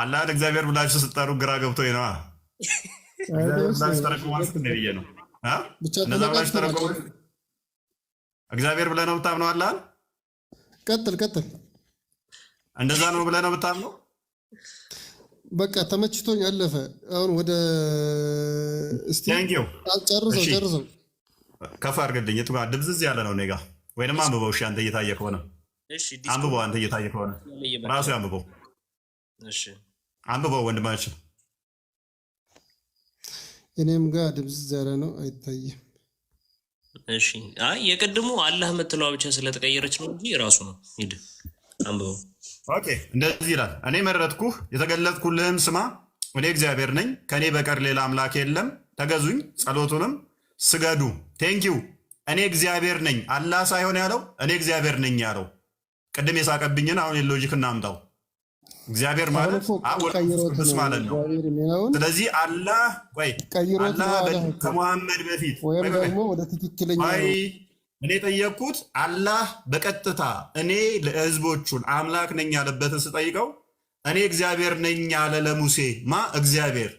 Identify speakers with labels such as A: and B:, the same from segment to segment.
A: አላህን እግዚአብሔር ብላችሁ ስትጠሩ ግራ ገብቶኝ ነዋ። እግዚአብሔር ብላችሁ ተረጉማችሁ ብዬ ነው። እንደዛ ብላችሁ ተረጉሙ። እግዚአብሔር ብለህ ነው የምታምነው አላህን?
B: ቀጥል።
A: እንደዛ ነው ብለህ ነው የምታምነው?
B: በቃ ተመችቶኝ አለፈ። አሁን ወደ እስቲ ጨርሰው
A: ከፍ አድርግልኝ። የቱ ጋር ድብዝዝ ያለ ነው? እኔ ጋ ወይንም አንብበው። እሺ አንተ እየታየ ከሆነ አንብበው። አንተ እየታየ ከሆነ ራሱ አንብበው። አንብበው ወንድማችን።
B: እኔም ጋር ድብዝዝ ያለ ነው፣ አይታይም።
C: እሺ አይ የቅድሙ አላህ የምትለዋ ብቻ ስለተቀየረች ነው እንጂ ራሱ ነው። ሂድ አንብበው።
A: ኦኬ እንደዚህ ይላል። እኔ መረጥኩህ የተገለጥኩልህም ስማ፣ እኔ እግዚአብሔር ነኝ፣ ከእኔ በቀር ሌላ አምላክ የለም። ተገዙኝ፣ ጸሎቱንም ስገዱ። ቴንኪው። እኔ እግዚአብሔር ነኝ አላህ ሳይሆን ያለው እኔ እግዚአብሔር ነኝ ያለው። ቅድም የሳቀብኝን አሁን የሎጂክ እናምጣው። እግዚአብሔር ማለት ቅዱስ ማለት ነው። ስለዚህ አላህ ከሙሐመድ በፊት እኔ ጠየቅኩት። አላህ በቀጥታ እኔ ለህዝቦቹን አምላክ ነኝ ያለበትን ስጠይቀው እኔ እግዚአብሔር ነኝ ያለ ለሙሴ እግዚአብሔር።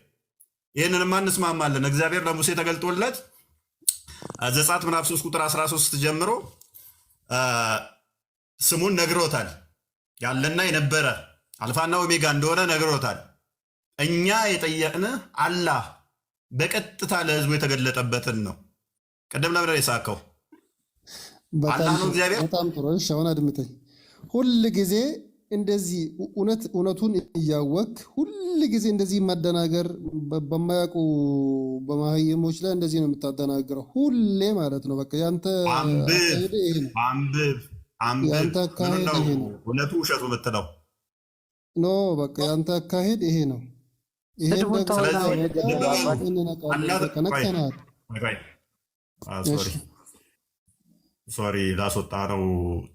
A: ይህንንማ እንስማማለን። እግዚአብሔር ለሙሴ ተገልጦለት ዘጸአት ምዕራፍ 3 ቁጥር 13 ጀምሮ ስሙን ነግሮታል። ያለና የነበረ አልፋና ኦሜጋ እንደሆነ ነግሮታል። እኛ የጠየቅንህ አላህ በቀጥታ ለህዝቡ የተገለጠበትን ነው። ቅድም ለምን የሳከው አላህ ነው እግዚአብሔር።
B: በጣም ጥሩ። እሺ አሁን አድምጠኝ። ሁል ጊዜ እንደዚህ እውነቱን እያወቅ ሁል ጊዜ እንደዚህ ማደናገር በማያውቁ በማህየሞች ላይ እንደዚህ ነው የምታደናግረው ሁሌ ማለት ነው። በቃ ያንተ አካሄድ ይሄ ነው። ያንተ አካሄድ ይሄ ነው።
A: እውነቱ ውሸቱ የምትለው
B: ኖ በቃ ያንተ አካሄድ ይሄ ነው። ይሄን
A: ሶሪ ላስወጣ ነው።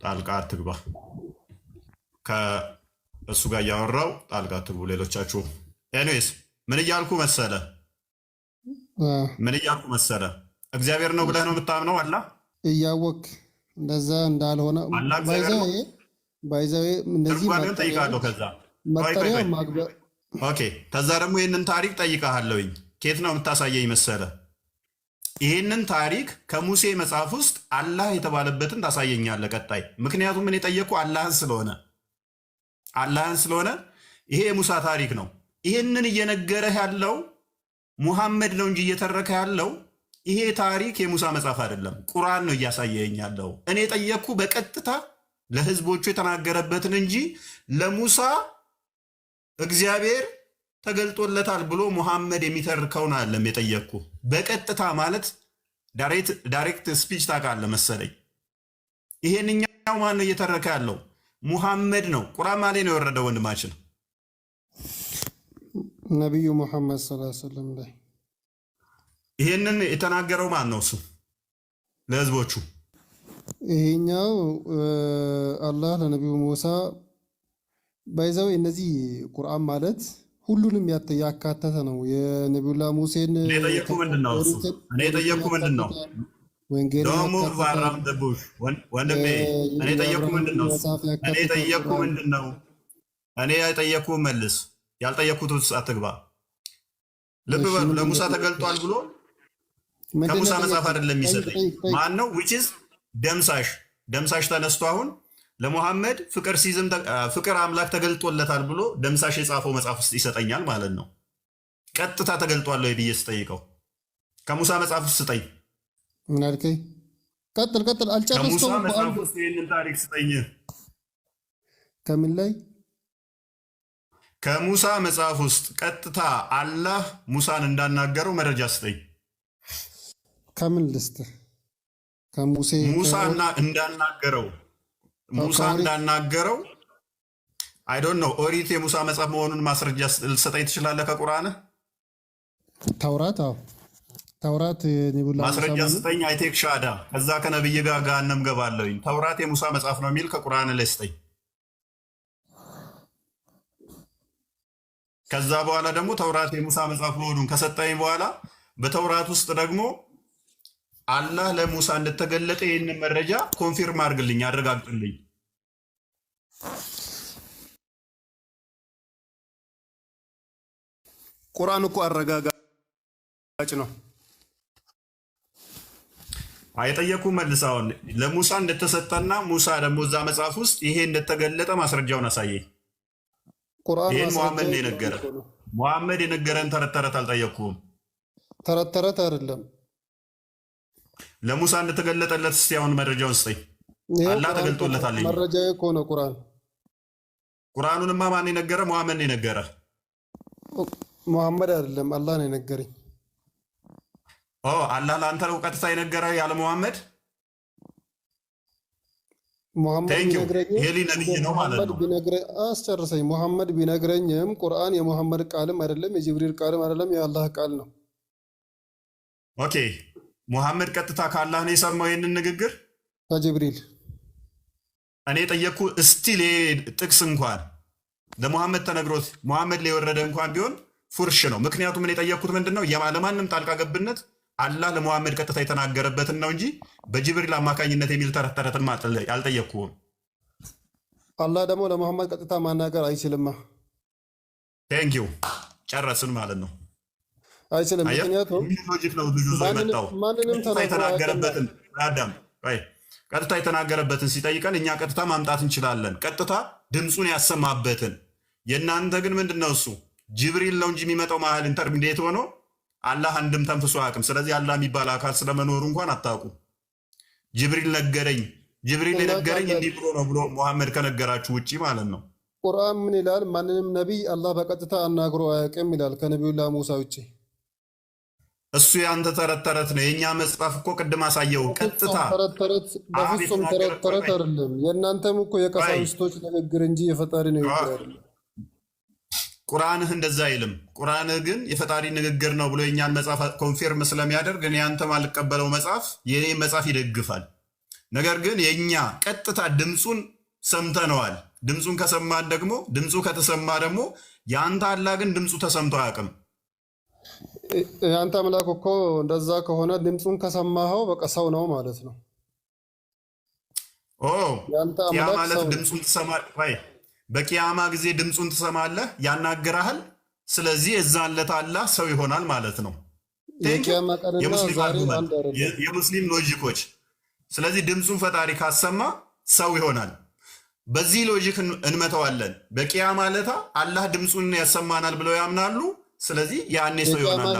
A: ጣልቃ አትግባ። ከእሱ ጋር እያወራው ጣልቃ አትግቡ ሌሎቻችሁ። ኤኒዌይስ ምን እያልኩ መሰለ እግዚአብሔር ነው ብለህ ነው የምታምነው አላህ
B: እያወቅ እንደዛ እንዳልሆነ ባይዛዌ እንደዚህ
A: ጠይቃለሁ። ከዛ ደግሞ ይህንን ታሪክ ጠይቃለሁኝ። ኬት ነው የምታሳየኝ መሰለ? ይህንን ታሪክ ከሙሴ መጽሐፍ ውስጥ አላህ የተባለበትን ታሳየኛለህ ቀጣይ። ምክንያቱም ምን የጠየቁ አላህን ስለሆነ ይሄ የሙሳ ታሪክ ነው። ይህንን እየነገረህ ያለው ሙሐመድ ነው እንጂ እየተረከ ያለው ይሄ ታሪክ የሙሳ መጽሐፍ አይደለም፣ ቁርአን ነው እያሳየኝ ያለው። እኔ የጠየቅኩ በቀጥታ ለህዝቦቹ የተናገረበትን እንጂ ለሙሳ እግዚአብሔር ተገልጦለታል ብሎ ሙሐመድ የሚተርከውን አለም የጠየቅኩ። በቀጥታ ማለት ዳይሬክት ስፒች ታውቃለህ መሰለኝ። ይሄንኛው ማን ነው እየተረከ ያለው? ሙሐመድ ነው። ቁርአን ማሌ ነው የወረደው ወንድማችን
B: ነቢዩ ሙሐመድ ሰለላሁ ዐለይሂ ወሰለም ላይ
A: ይሄንን የተናገረው ማን ነው? እሱ ለህዝቦቹ
B: ይሄኛው አላህ ለነቢዩ ሙሳ ባይዛው። እነዚህ ቁርአን ማለት ሁሉንም ያካተተ ነው። የነቢዩላህ ሙሴን
A: እኔ የጠየቅኩ ምንድን ነው? እኔ የጠየቅኩ ምንድን ነው? ወንድሜ እኔ የጠየቅኩ ምንድን ነው? እኔ የጠየቅኩ መልስ፣ ያልጠየቅኩት ውስጥ አትግባ። ልብ በሉ። ለሙሳ ተገልጧል ብሎ ከሙሳ መጽሐፍ አይደለም የሚሰጠኝ ማን ነው? ዊችዝ ደምሳሽ ተነስቶ አሁን ለሙሐመድ ፍቅር አምላክ ተገልጦለታል ብሎ ደምሳሽ የጻፈው መጽሐፍ ውስጥ ይሰጠኛል ማለት ነው። ቀጥታ ተገልጧል ወይ ብዬ ስጠይቀው ከሙሳ መጽሐፍ ውስጥ ስጠኝ።
B: ምን አልከኝ? ቀጥል አልጨረስኩም።
A: ከሙሳ መጽሐፍ ውስጥ ይህንን ታሪክ ስጠኝ።
B: ከምን ላይ?
A: ከሙሳ መጽሐፍ ውስጥ ቀጥታ አላህ ሙሳን እንዳናገረው መረጃ ስጠኝ።
B: ከምን ልስጥህ? ከሙሳ እንዳናገረው አይ ዶንት ኖ። ኦሪት የሙሳ መጽሐፍ መሆኑን ማስረጃ ልሰጠኝ ትችላለህ? ከቁርአንህ ተውራት
A: ማስረጃ ስጠኝ። አይቴክ ሻዳ ከዛ ከነብይ ጋር ገሃነም ገባለሁኝ። ተውራት የሙሳ መጽሐፍ ነው የሚል ከቁርአን ላይ ስጠኝ። ከዛ በኋላ ደግሞ ተውራት የሙሳ መጽሐፍ መሆኑን ከሰጠኝ በኋላ በተውራት ውስጥ ደግሞ አላህ ለሙሳ እንደተገለጠ ይህንን መረጃ ኮንፊርም አድርግልኝ፣ አረጋግጥልኝ።
B: ቁርአን እኮ አረጋጋጭ ነው።
A: አይጠየቁ መልሳውን ለሙሳ እንደተሰጠና ሙሳ ደግሞ እዛ መጽሐፍ ውስጥ ይሄ እንደተገለጠ ማስረጃውን አሳየኝ።
B: ቁርአን
A: ይሄን
B: ማስረጃ
A: ሙሐመድ ነው የነገረ። ሙሐመድ የነገረን ተረት ተረት አልጠየቅኩም።
B: ተረት ተረት አይደለም።
A: ለሙሳ እንደተገለጠለት እስቲ አሁን መረጃውን ስጠኝ። አላህ ተገልጦለታል።
B: መረጃዬ እኮ ነው ቁርአን።
A: ቁርአኑንማ ማን የነገረ? ሙሐመድ ነው የነገረ።
B: ሙሐመድ አይደለም አላህ ነው የነገረኝ።
A: አላህ ለአንተ ነው ቀጥታ የነገረ ያለ ሙሐመድ?
B: ሙሐመድ ቢነግረኝም
A: ይሄ ነብይ ነው ማለት ነው።
B: አስጨርሰኝ። ሙሐመድ ቢነግረኝም ቁርአን የሙሐመድ ቃልም አይደለም፣ የጅብሪል ቃልም አይደለም፣ የአላህ ቃል ነው።
A: ኦኬ ሙሐመድ ቀጥታ ከአላህ ነው የሰማው ይህንን ንግግር?
B: ከጅብሪል። እኔ
A: ጠየቅኩ እስቲል ጥቅስ እንኳን ለሙሐመድ ተነግሮት ሙሐመድ ላይ የወረደ እንኳን ቢሆን ፉርሽ ነው። ምክንያቱም እኔ የጠየቅኩት ምንድን ነው ለማንም ጣልቃ ገብነት አላህ ለሙሐመድ ቀጥታ የተናገረበትን ነው እንጂ በጅብሪል አማካኝነት የሚል ተረት ተረትን አልጠየቅኩም።
B: አላህ ደግሞ ለሙሐመድ ቀጥታ ማናገር አይችልማ።
A: ቴንኪው ጨረስን ማለት ነው።
B: አይችልም። ምክንያቱም
A: ሎጂክ ነው ልጁ
B: ማንንም
A: ቀጥታ የተናገረበትን ሲጠይቀን እኛ ቀጥታ ማምጣት እንችላለን፣ ቀጥታ ድምፁን ያሰማበትን። የእናንተ ግን ምንድን ነው እሱ ጅብሪል ነው እንጂ የሚመጣው መሀል ኢንተርሚዲየት ሆኖ አላህ አንድም ተንፍሶ አያውቅም። ስለዚህ አላህ የሚባል አካል ስለመኖሩ እንኳን አታውቁ። ጅብሪል ነገረኝ፣ ጅብሪል የነገረኝ እንዲህ ብሎ ነው ብሎ ሙሐመድ ከነገራችሁ ውጭ ማለት ነው።
B: ቁርአን ምን ይላል? ማንንም ነቢይ አላህ በቀጥታ አናግሮ አያውቅም ይላል ከነቢዩላህ ሙሳ ውጭ።
A: እሱ ያንተ ተረት ተረት ነው። የእኛ መጽሐፍ እኮ ቅድም አሳየው ቀጥታ
B: በፍጹም ተረት ተረት አይደለም። የእናንተም እኮ የቀሳውስቶች ንግግር እንጂ የፈጣሪ ንግግር አይደለም።
A: ቁርአንህ እንደዛ አይልም። ቁርአንህ ግን የፈጣሪ ንግግር ነው ብሎ የእኛን መጽሐፍ ኮንፊርም ስለሚያደርግ እኔ አንተም አልቀበለው መጽሐፍ የኔን መጽሐፍ ይደግፋል። ነገር ግን የእኛ ቀጥታ ድምፁን ሰምተነዋል። ድምፁን ከሰማን ደግሞ ድምፁ ከተሰማ ደግሞ የአንተ አላህ ግን ድምፁ ተሰምቶ አያውቅም።
B: የአንተ አምላክ እኮ እንደዛ ከሆነ ድምፁን ከሰማኸው በቃ ሰው ነው ማለት ነው።
A: ያ ማለት ድምፁን ትሰማለህ፣ በቂያማ ጊዜ ድምፁን ትሰማለህ፣ ያናግርሃል። ስለዚህ የዛን ዕለት አላህ ሰው ይሆናል ማለት ነው። የሙስሊም ሎጂኮች። ስለዚህ ድምፁን ፈጣሪ ካሰማ ሰው ይሆናል። በዚህ ሎጂክ እንመተዋለን። በቂያማ ዕለት አላህ ድምፁን ያሰማናል ብለው ያምናሉ። ስለዚህ ያኔ ሰው ይሆናል።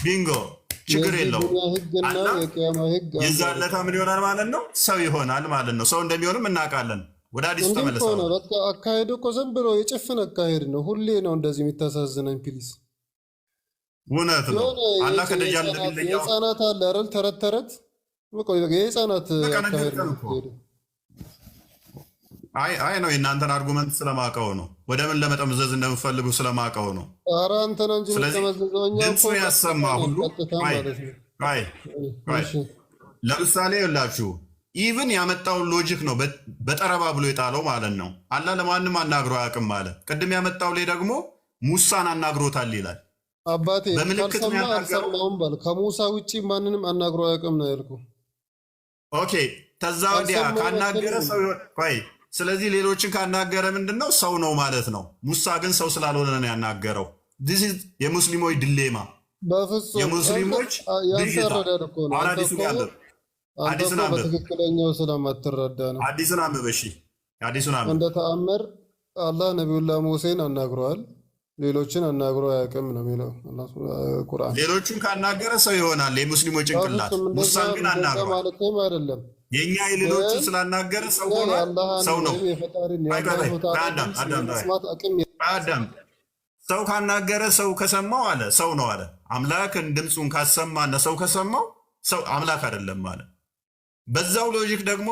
A: ቢንጎ ችግር የለውም። የዛን ዕለት ምን ይሆናል ማለት ነው? ሰው ይሆናል ማለት ነው። ሰው እንደሚሆንም እናውቃለን። ወደ አዲሱ ተመለሰ።
B: አካሄዱ እኮ ዝም ብሎ የጭፍን አካሄድ ነው። ሁሌ ነው እንደዚህ የሚታሳዝነኝ። ፕሊዝ
A: እውነት ነው። አላህ ከደጃል እንደሚለየው
B: የህፃናት አለ አይደል? ተረት ተረት የህፃናት አካሄድ ነው።
A: አይ ነው የእናንተን አርጉመንት ስለማውቀው ነው። ወደ ምን ለመጠምዘዝ እንደምፈልጉ ስለማውቀው ነው።
B: ኧረ አንተ ነው እንጂ
A: ድምፁን ያሰማ ሁሉ ለምሳሌ የላችሁ ኢቭን ያመጣውን ሎጂክ ነው በጠረባ ብሎ የጣለው ማለት ነው። አላህ ለማንም አናግሮ አያውቅም ማለት። ቅድም ያመጣው ላይ ደግሞ ሙሳን አናግሮታል ይላል።
B: አባቴ ካልሰማ አልሰማውም በል። ከሙሳ ውጭ ማንንም አናግሮ አያውቅም ነው ያልኩህ። ኦኬ
A: ተዛ ወዲያ ካናገረ ሰው ቆይ ስለዚህ ሌሎችን ካናገረ ምንድን ነው ሰው ነው ማለት ነው። ሙሳ ግን ሰው ስላልሆነ ነው ያናገረው። ዲስ ኢዝ የሙስሊሞች ድሌማ፣ የሙስሊሞች
B: በትክክለኛው ስለማትረዳ ነው።
A: አዲሱን አንብብ። እሺ አዲሱን አንብብ።
B: እንደ ተአምር አላህ ነቢዩላህ ሙሴን አናግረዋል፣ ሌሎችን አናግሮ አያውቅም ነው የሚለው ቁርአን።
A: ሌሎቹን ካናገረ ሰው ይሆናል የሙስሊሞች ጭንቅላት። ሙሳን ግን አናግረዋል
B: ማለትም አይደለም።
A: የኛ የሌሎችን ስላናገረ ሰው ሆነ ሰው ነው። አዳም ሰው ካናገረ ሰው ከሰማው አለ ሰው ነው አለ። አምላክን ድምፁን ካሰማና ሰው ከሰማው ሰው አምላክ አይደለም አለ። በዛው ሎጂክ ደግሞ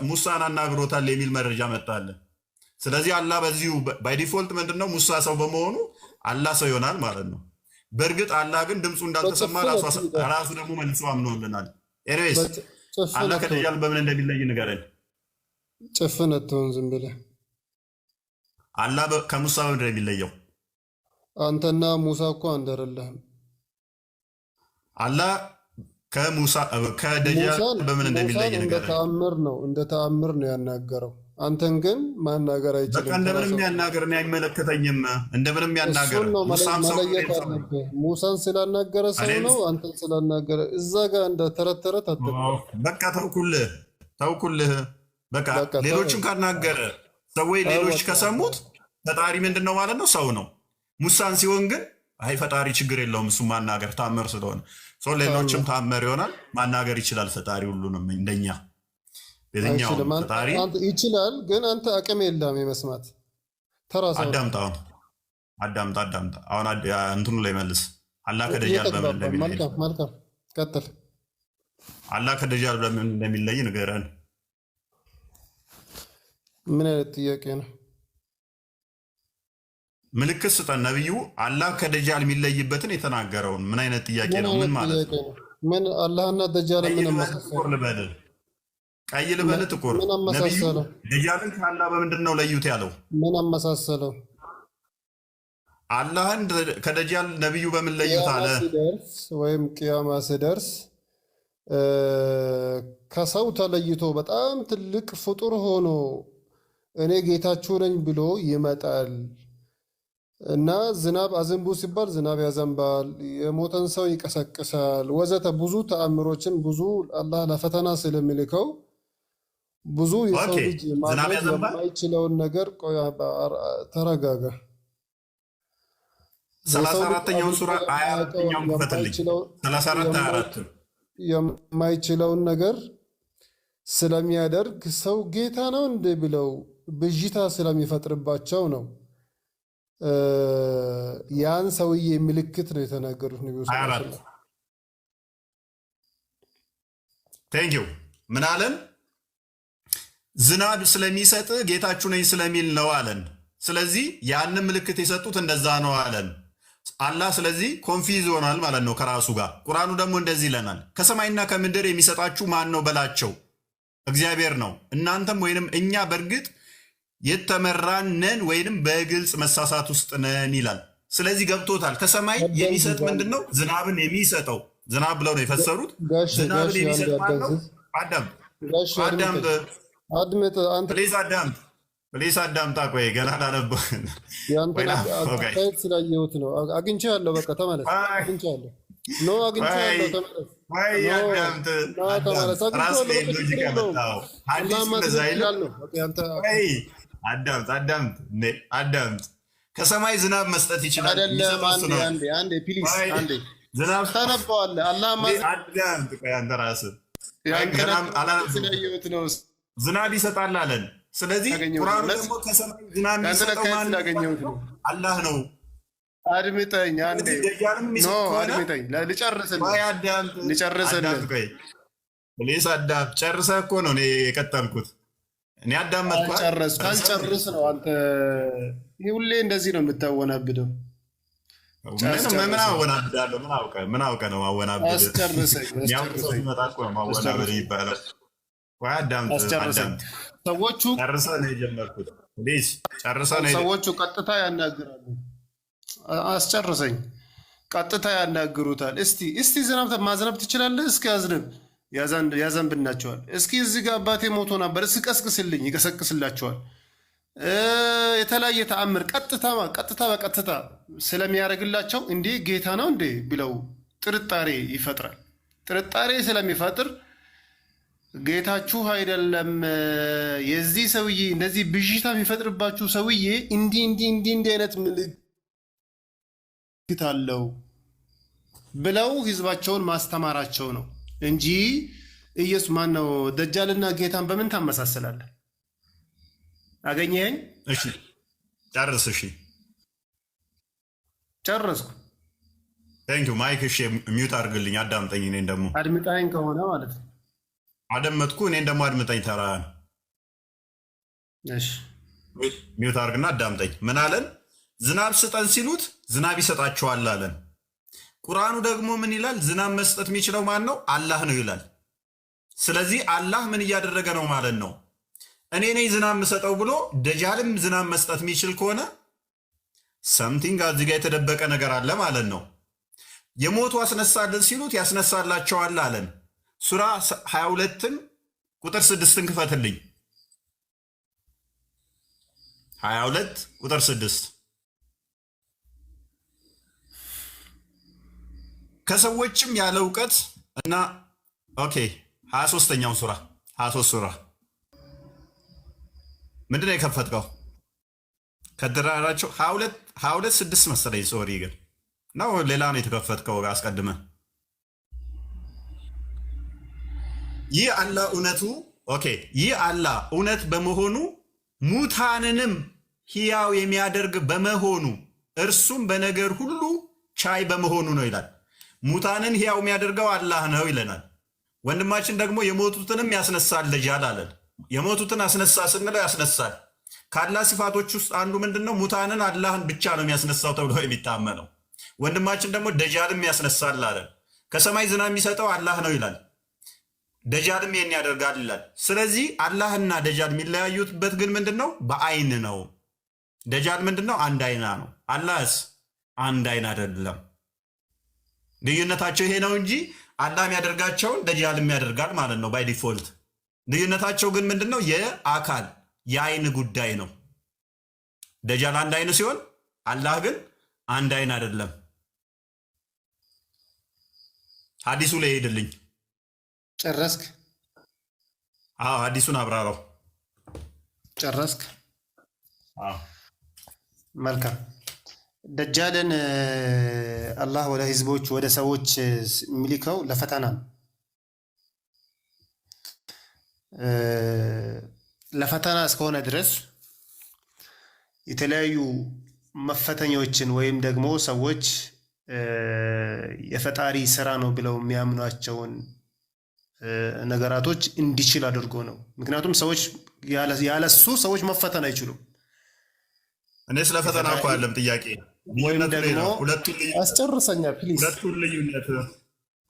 A: ሙሳን አናግሮታል የሚል መረጃ መጣለን። ስለዚህ አላህ በዚሁ ባይ ዲፎልት ምንድነው ሙሳ ሰው በመሆኑ አላህ ሰው ይሆናል ማለት ነው። በእርግጥ አላህ ግን ድምፁ እንዳልተሰማ ራሱ ደግሞ መልሶ አምኖልናል። ኤኒዌይስ አላህ ከደጃል በምን እንደሚለይ ንገረኝ።
B: ጭፍን አትሆን ዝም ብለህ።
A: አላህ ከሙሳ በምን እንደሚለየው?
B: አንተና ሙሳ እኮ አንድ አይደለህም።
A: አላህ ከሙሳ ከደጃል በምን እንደሚለይ ንገረኝ።
B: እንደ ተአምር ነው ያናገረው። አንተን ግን ማናገር
A: በቃ
B: አይችልም።
A: እንደምንም ያናገር፣ እኔ አይመለከተኝም። እንደምንም ያናገር።
B: እሱን ነው
A: ሙሳም ሰው
B: መለየት አለብህ። ሙሳን ስላናገረ ሰው ነው፣ አንተን ስላናገረ እዛ ጋር እንደ ተረት ተረት
A: በቃ ተውኩልህ። በቃ ሌሎችን ካናገረ ሰዎች ሌሎች ከሰሙት ፈጣሪ ምንድን ነው ማለት ነው? ሰው ነው። ሙሳን ሲሆን ግን አይ ፈጣሪ ችግር የለውም እሱ ማናገር ታምር ስለሆነ ሰው ሌሎችም ታምር ይሆናል። ማናገር ይችላል ፈጣሪ ሁሉንም እንደኛ የትኛው ፈጣሪ
B: ይችላል። ግን አንተ አቅም የለም የመስማት ተራሳ
A: አዳምጣ አሁን እንትኑ ላይ መልስ። አላህ ከደጃል በምን እንደሚለይ
B: መልካም ቀጥል።
A: አላህ ከደጃል በምን እንደሚለይ ንገረን።
B: ምን አይነት ጥያቄ ነው?
A: ምልክት ስጠን። ነቢዩ አላህ ከደጃል የሚለይበትን የተናገረውን ምን አይነት ጥያቄ ነው? ምን ማለት ነው?
B: ምን አላህና ደጃል ምን አመሳሰለው?
A: ቀይ ልበል ጥቁር? ነቢዩ ደጃልን ከአላህ በምንድን ነው ለዩት ያለው?
B: ምን አመሳሰለው?
A: አላህን ከደጃል ነቢዩ በምን ለዩት አለ?
B: ወይም ቅያማ ሲደርስ ከሰው ተለይቶ በጣም ትልቅ ፍጡር ሆኖ እኔ ጌታችሁ ነኝ ብሎ ይመጣል እና ዝናብ አዝንቡ ሲባል ዝናብ ያዘንባል፣ የሞተን ሰው ይቀሰቅሳል፣ ወዘተ ብዙ ተአምሮችን ብዙ አላህ ለፈተና ስለሚልከው ብዙ የሰው ልጅ ማድረግ የማይችለውን ነገር ተረጋጋ።
A: 34ኛውን ሱራ 24ኛውን ክፈትልኝ። 34
B: የማይችለውን ነገር ስለሚያደርግ ሰው ጌታ ነው እንደ ብለው ብዥታ ስለሚፈጥርባቸው ነው። ያን ሰውዬ ምልክት ነው የተናገሩት ነብዩ ሰለላሁ ዐለይሂ ወሰለም።
A: ቴንኪው ምን አለን? ዝናብ ስለሚሰጥ ጌታችሁ ነኝ ስለሚል ነው አለን። ስለዚህ ያንን ምልክት የሰጡት እንደዛ ነው አለን አላህ። ስለዚህ ኮንፊዝ ይሆናል ማለት ነው ከራሱ ጋር። ቁርአኑ ደግሞ እንደዚህ ይለናል፣ ከሰማይና ከምድር የሚሰጣችሁ ማን ነው በላቸው፣ እግዚአብሔር ነው። እናንተም ወይንም እኛ በእርግጥ የተመራን ነን ወይንም በግልጽ መሳሳት ውስጥ ነን ይላል። ስለዚህ ገብቶታል። ከሰማይ የሚሰጥ ምንድን ነው? ዝናብን የሚሰጠው ዝናብ ብለው ነው የፈሰሩት። ዝናብን የሚሰጥ ማን ነው? ፕሊዝ አዳምጣ። ቆይ ገና ላነበው
B: ስላየሁት ነው። አግኝቼዋለሁ። በቃ ተመለስ። አግኝቼዋለሁ። ኖ አግኝቼዋለሁ።
A: አዳምጥ። ከሰማይ ዝናብ መስጠት ይችላል። ዝናብ
B: ታነበዋለህ።
A: አንተ ራስህ ዝናብ ይሰጣል አለን። ስለዚህ ቁርአኑ ደግሞ ከሰማይ ዝናብ የሚሰጠው አላህ ነው።
B: አድምጠኝ አንዴ። አድምጠኝ ልጨርስልህ።
A: ፕሊስ አዳም። ጨርሰህ እኮ ነው እኔ የቀጠልኩት። እኔ አዳመጥኩ።
B: ካልጨርስ ነው አንተ ሁሌ እንደዚህ ነው የምታወናብደው።
A: ምን አወናብዳለሁ? ምን አውቀህ ነው ማወናብድ?
B: አስጨርሰኝ።
A: ሲመጣ እኮ ነው ማወናበድ ይባላል። አዳምጥ።
B: ሰዎቹ
A: ጨርሰህ ነው የጀመርኩት። ጨርሰህ ነው።
B: ሰዎቹ ቀጥታ ያናግራሉ። አስጨርሰኝ። ቀጥታ ያናግሩታል። እስቲ ዝናብ ማዝነብ ትችላለህ? እስኪ አዝንብ። ያዘንብናቸዋል። እስኪ እዚህ ጋር አባቴ ሞቶ ነበር፣ እስኪ ቀስቅስልኝ፣ ይቀሰቅስላቸዋል። የተለያየ ተአምር ቀጥታ በቀጥታ ስለሚያደርግላቸው እንዴ ጌታ ነው እንዴ ብለው ጥርጣሬ ይፈጥራል። ጥርጣሬ ስለሚፈጥር ጌታችሁ አይደለም የዚህ ሰውዬ እንደዚህ ብዥታ የሚፈጥርባችሁ ሰውዬ እንዲህ አይነት ምልክት አለው ብለው ህዝባቸውን ማስተማራቸው ነው እንጂ ኢየሱስ ማን ነው? ደጃልና ጌታን በምን ታመሳስላለህ? አገኘኸኝ?
A: እሺ ጨርስ። እሺ
B: ጨረስኩ።
A: ቴንኪው ማይክ። እሺ ሚውት አድርግልኝ። አዳምጠኝ። እኔን ደግሞ
B: አድምጠኝ ከሆነ ማለት ነው።
A: አደመጥኩ። እኔን ደግሞ አድምጠኝ። ተራህን
B: እሺ
A: ሚውት አድርግና አዳምጠኝ። ምን አለን? ዝናብ ስጠን ሲሉት ዝናብ ይሰጣቸዋል አለን። ቁርአኑ ደግሞ ምን ይላል? ዝናብ መስጠት የሚችለው ማን ነው? አላህ ነው ይላል። ስለዚህ አላህ ምን እያደረገ ነው ማለት ነው? እኔ ነኝ ዝናብ የምሰጠው ብሎ ደጃልም ዝናብ መስጠት የሚችል ከሆነ ሰምቲንግ እዚህ ጋር የተደበቀ ነገር አለ ማለት ነው። የሞቱ አስነሳልን ሲሉት ያስነሳላቸዋል አለን። ሱራ 22 ቁጥር 6 ክፈትልኝ። 22 ቁጥር 6 ከሰዎችም ያለ እውቀት እና ኦኬ 23ኛው ሱራ 23 ሱራ ምንድነው የከፈትከው? ከድራራቸው 22 6 መሰለኝ። ሶሪ ግን ነው ሌላ ነው የተከፈትከው አስቀድመ። ይህ አላህ እውነቱ ኦኬ ይህ አላህ እውነት በመሆኑ ሙታንንም ሕያው የሚያደርግ በመሆኑ እርሱም በነገር ሁሉ ቻይ በመሆኑ ነው ይላል። ሙታንን ሕያው የሚያደርገው አላህ ነው ይለናል። ወንድማችን ደግሞ የሞቱትንም ያስነሳል ደጃል አለን። የሞቱትን አስነሳ ስንለው ያስነሳል። ከአላህ ሲፋቶች ውስጥ አንዱ ምንድን ነው? ሙታንን አላህን ብቻ ነው የሚያስነሳው ተብሎ የሚታመነው። ወንድማችን ደግሞ ደጃልም ያስነሳል አለን። ከሰማይ ዝናብ የሚሰጠው አላህ ነው ይላል። ደጃልም ይህን ያደርጋል ይላል። ስለዚህ አላህና ደጃል የሚለያዩበት ግን ምንድን ነው? በአይን ነው። ደጃል ምንድን ነው? አንድ አይና ነው። አላህስ አንድ አይን አይደለም። ልዩነታቸው ይሄ ነው እንጂ አላህ የሚያደርጋቸውን ደጃልም ያደርጋል ማለት ነው ባይ ዲፎልት። ልዩነታቸው ግን ምንድን ነው? የአካል የአይን ጉዳይ ነው። ደጃል አንድ አይን ሲሆን አላህ ግን አንድ አይን አይደለም። ሐዲሱ ላይ ሄድልኝ።
B: ጨረስክ?
A: አዎ ሐዲሱን አብራራው።
B: ጨረስክ?
A: አዎ
B: መልካም። ደጃልን አላህ ወደ ህዝቦች ወደ ሰዎች የሚልከው ለፈተና ነው። ለፈተና እስከሆነ ድረስ የተለያዩ መፈተኛዎችን ወይም ደግሞ ሰዎች የፈጣሪ ስራ ነው ብለው የሚያምኗቸውን ነገራቶች እንዲችል አድርጎ ነው። ምክንያቱም ሰዎች ያለሱ ሰዎች መፈተን አይችሉም።
A: እኔ ስለ ፈተና እኮ አይደለም ጥያቄ፣
B: ወይም ደግሞ አስጨርሰኛ ፕሊዝ።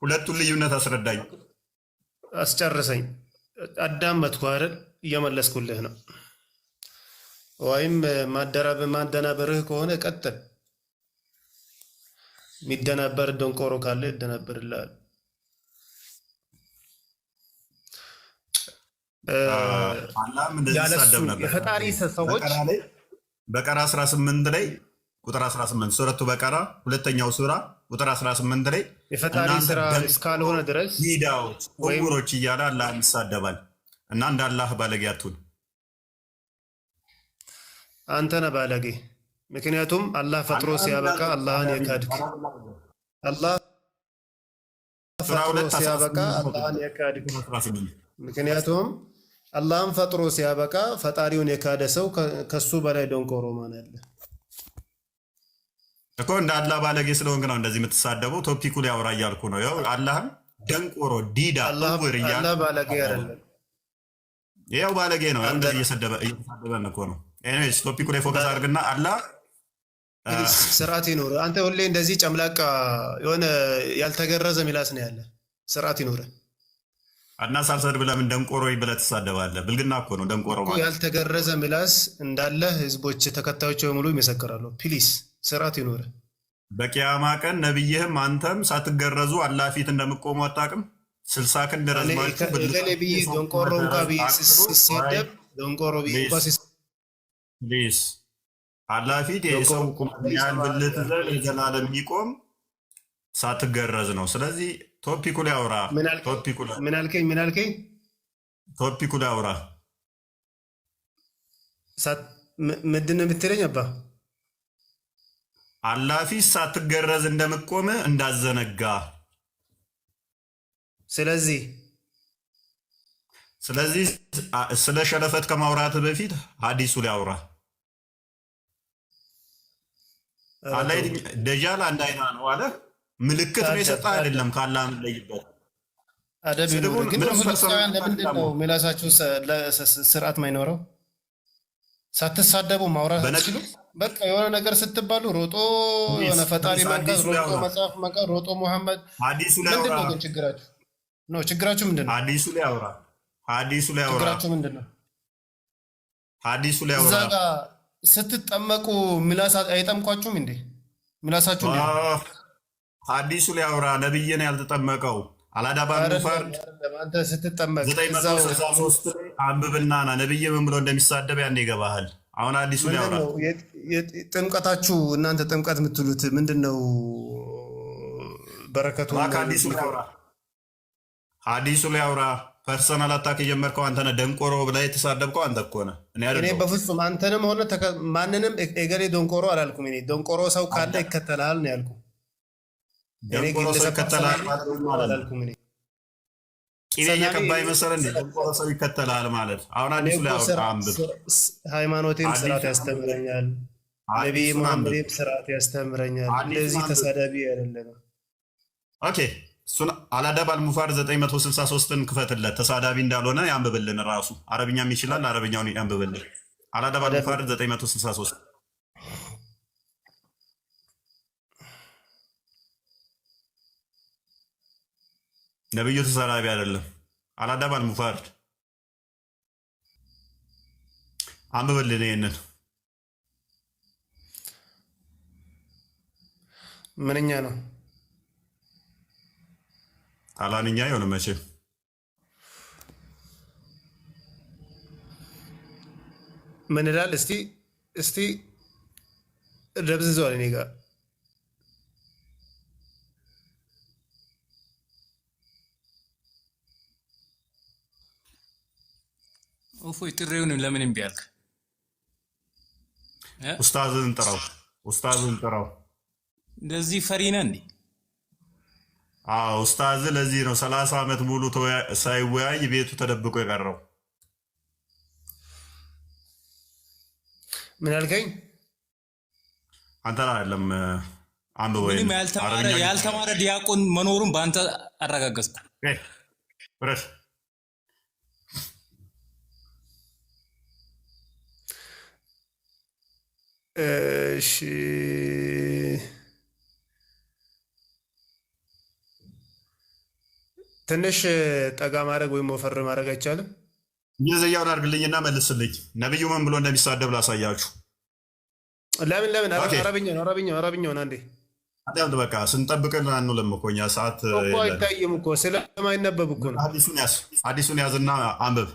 A: ሁለቱን ልዩነት አስረዳኝ።
B: አስጨርሰኝ። አዳመጥኩ አይደል? እየመለስኩልህ ነው። ወይም ማደናበርህ ከሆነ ቀጥል። የሚደናበር ደንቆሮ ካለ ይደናበርልሃል። ያለሱ የፈጣሪ ሰዎች
A: በቀራ 18 ላይ ቁጥር 18 ሱረቱ በቀራ ሁለተኛው ሱራ ቁጥር 18 ላይ
B: የፈጣሪ ስራ እስካልሆነ ድረስ
A: ዲዳዎች ወይሮች እያለ አላህ ይሳደባል እና እንደ አላህ ባለጌ አትሁን።
B: አንተ ነህ ባለጌ። ምክንያቱም አላህ ፈጥሮ ሲያበቃ አላህን የካድክ። አላህ ፈጥሮ ሲያበቃ አላህን የካድክ። ምክንያቱም አላህን ፈጥሮ ሲያበቃ ፈጣሪውን የካደ ሰው ከሱ በላይ ደንቆሮ ማን አለ
A: እኮ? እንደ አላህ ባለጌ ስለሆንክ ነው እንደዚህ የምትሳደበው። ቶፒኩ ላይ አውራ እያልኩ ነው። ያው አላህም ደንቆሮ ዲዳ ወር እያለ
B: አላህ ባለጌ አይደለም።
A: ያው ባለጌ ነው። እንደዚህ እየተሳደበን እኮ ነው። ኤኒዌይስ ቶፒኩ ላይ ፎከስ አድርግና አላህ
B: ስርዓት ይኖር። አንተ ሁሌ እንደዚህ ጨምላቃ የሆነ ያልተገረዘ ሚላስ ነው ያለ። ስርዓት ይኖር
A: እና ሳልሰድብ ለምን ደንቆሮ ብለህ ትሳደባለህ? ብልግና እኮ ነው ደንቆሮ ማለት።
B: ያልተገረዘ ሚላስ እንዳለ ህዝቦች ተከታዮች በሙሉ ይመሰክራሉ። ፕሊስ ስርዓት ይኖር።
A: በቂያማ ቀን ነብይህም አንተም ሳትገረዙ አላህ ፊት እንደምቆሙ አታውቅም? 60 ክንድ ረዝማችሁ
B: ብዬ ደንቆሮ እንኳ ብዬ ሲሰደብ ደንቆሮ ብዬ እንኳ
A: ፕሊስ አላህ ፊት የሰው ቁመናን ብልት ዘል የዘላለም የሚቆም ሳትገረዝ ነው። ስለዚህ ቶፒኩ ላይ አውራ።
B: ምን አልከኝ?
A: ቶፒኩ ላይ አውራ።
B: ምንድን ነው የምትለኝ? አባ
A: አላህ ፊት ሳትገረዝ እንደምቆም እንዳዘነጋ። ስለዚህ ስለ ሸለፈት ከማውራት በፊት ሐዲሱ ላይ አውራ። ደጃል አንድ አይና ነው አለ። ምልክት ነው የሰጠ አይደለም። ከአላህ የምንለይበት
B: ለምንድን ነው ምላሳችሁ ስርዓት ማይኖረው? ሳትሳደቡ ማውራት አትችሉ? በቃ የሆነ ነገር ስትባሉ ሮጦ የሆነ ፈጣሪ መንቀስ፣ ሮጦ መጽሐፍ መንቀስ፣ ሮጦ ሙሐመድ። ምንድን ነው ግን ችግራችሁ? ችግራችሁ ምንድን ነው?
A: ሐዲሱ ላይ አውራ።
B: ችግራችሁ ምንድን ነው?
A: ሐዲሱ ላይ አውራ።
B: እዛ ጋር ስትጠመቁ ምላስ አይጠምቋችሁም እንዴ? ምላሳችሁ እንዴ?
A: ሐዲሱ ላይ አውራ። ነብይ ነው ያልተጠመቀው። አላዳባን ሙፈር
B: አንተ ስትጠመቅ
A: 963 አንብብና ና ነብይ ምን ብሎ እንደሚሳደብ ያን ይገባሃል። አሁን አዲሱን ያውራ።
B: ምንድነው ጥምቀታችሁ? እናንተ ጥምቀት የምትሉት ምንድነው? በረከቱን
A: አዲሱ ላይ ያውራ። አዲሱ ላይ ያውራ። ፐርሰናል አታክ የጀመርከው አንተ ነህ። ደንቆሮ ብለህ የተሳደብከው አንተ እኮ ነህ።
B: እኔ በፍጹም አንተንም ሆነ ማንንም እገሌ ደንቆሮ አላልኩም። እኔ ደንቆሮ ሰው ካለ ይከተላል ነው ያልኩ።
A: ደንቆሮ ሰው ይከተላል አላልኩም። እኔ ቂቤ እየቀባህ መሰለህ እንደ ደንቆሮ ሰው ይከተላል ማለት። አሁን አዲሱ ላይ ያውራ።
B: ሃይማኖቴም ስርዓት ያስተምረኛል፣ ነቢይ መሐመድም ስርዓት ያስተምረኛል። እንደዚህ ተሳዳቢ አይደለም።
A: ኦኬ እሱን አልአደብ አልሙፋር 963ን ክፈትለት። ተሳዳቢ እንዳልሆነ ያንብብልን። ራሱ አረብኛም ይችላል። አረብኛውን ያንብብልን። አልአደብ አልሙፋር 963 ነብዩ ተሳዳቢ አይደለም። አልአደብ አልሙፋር አንብብልን። ይሄንን
B: ምንኛ ነው?
A: ጣላንኛ የሆነ መቼም
B: ምን ይላል? እስቲ ደብዝዘዋል። እኔ ጋር
D: እፎይ ጥሪውን ለምን እምቢ አልክ?
A: ኡስታዝን ጥራው፣ ኡስታዝን ጥራው።
D: እንደዚህ ፈሪ ነህ እንዴ?
A: ኡስታዝ ለዚህ ነው 30 ዓመት ሙሉ ሳይወያይ ቤቱ ተደብቆ የቀረው።
B: ምን አልከኝ?
A: አንተ አይደለም አንብቦ
D: ያልተማረ ዲያቆን መኖሩን በአንተ አረጋገጥኩ።
A: ፍረሽ
B: እሺ ትንሽ ጠጋ ማድረግ ወይም ወፈር ማድረግ አይቻልም?
A: እንግሊዝኛውን አድርግልኝና መልስልኝ። ነብዩ ምን ብሎ እንደሚሳደብ ላሳያችሁ።
B: ለምን አረብኛውን አንዴ
A: አዳምጥ። በቃ ስንጠብቅን አንውልም እኮ እኛ ሰዓት
B: እኮ አይታይም እኮ ስለማይነበብ እኮ ነው።
A: አዲሱን ያዝና አንብብ።